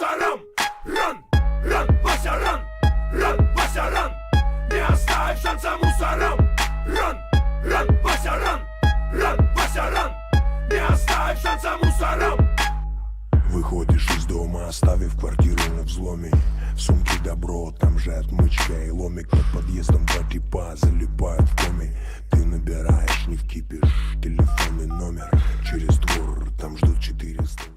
мусорам. Ран, ран, Вася, ран, Вася, ран. Не оставь шанса мусорам. Ран, Вася, ран, Вася, ран. Не оставь шанса мусорам. Выходишь из дома, оставив квартиру на взломе. В сумке добро, там же отмычка и ломик. Под подъездом два типа залипают в коме. Ты набираешь, не вкипишь, телефонный номер. Через двор, там ждут 400.